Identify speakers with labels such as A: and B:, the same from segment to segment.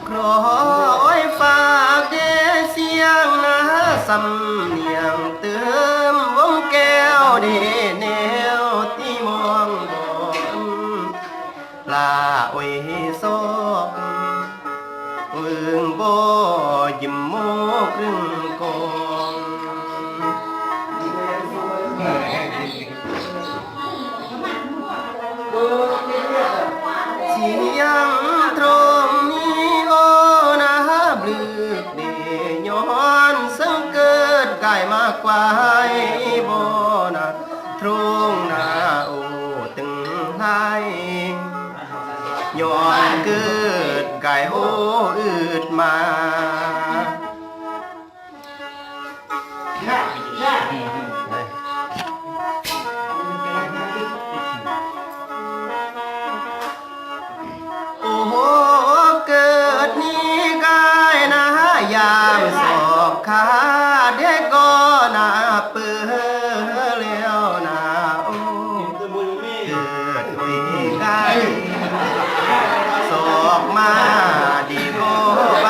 A: ครอยฝากเดเสียงนะสำเนียงเติมวงแก้วเดแนวที่มองบนลาโอยซอกอึงบ่ยิ้มโมกรึงกองเสียงตรงนี้โอนะบลึกเดย้อนสังเกิดกายมากกว่าบ่นะตรงหน้าโอตึงไห้ย้อนเกิดกายโออืดมาโอ้โหเกิดนี้กายนะยามสอบขาเด็กก็นาเปื้อแล้วนาโอ้เกิดวิกายสอบมาดีก็ไป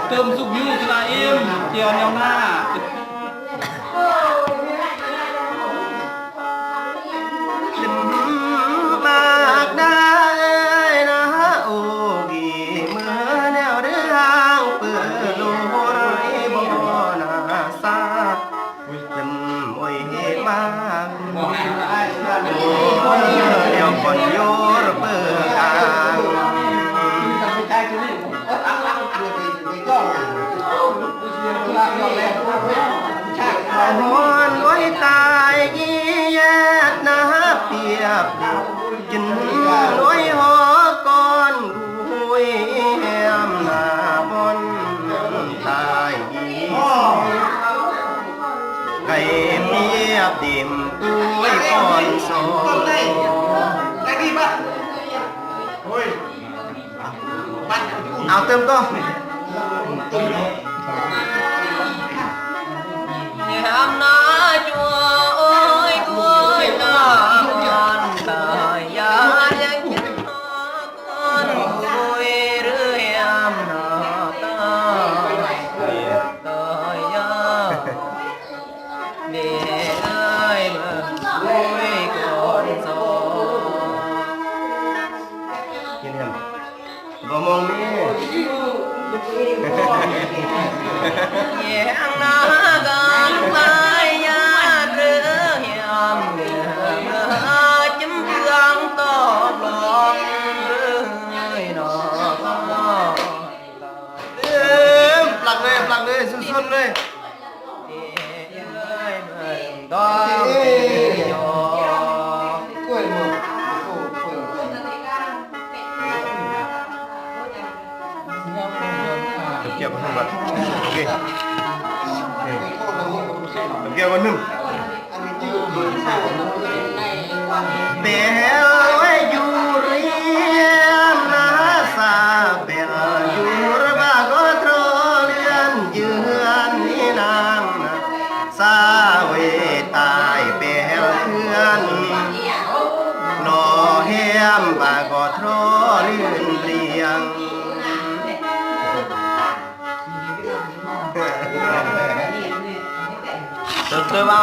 B: เติมสุกยูจุฬาเอ็มเจียวแนวหน้า
A: มากได้นะโอ้กีเมื่อแนวเรื่องเปิดลอยบ่นาซาจำโอ้ยมากโอ้เดี๋ยวคนโยรเปิดกลางหอนไว้ตายยี่แยดนะเปียบกินน้อยหอก่อนรุยแหมหน้าบนตายยี่ไก่เปียบดิมปุ้ยก่อนสองเอาเติมก็ยามนาจัวโอ้ยกุ้ยตาอ่อนตายายังกินนอกอนกุ้ยหรือยามนาตาเบียดตายาเบียดเอ้ยเมื่อกุ้ยก่อนสองกินยังบ่มองนี่แยงนากันไปยาเรือเหี่ยมเมื่อจิ้มเพื่องตอบลองเรื่อยนอปลักเลยสุดๆเลยต้องยอกล้วยหมดเกี่ยวกับทั้งหมดโอเคเกี่ยวกับหนึ่งเบลไว้อยู่เรียนนาซาเบลอยู่ระบาก็ทรเลียนยืนนี่นางซาเวตายเบลเพื่อนนอเฮียมบาก็ทรเลียนเรียงเติมเอา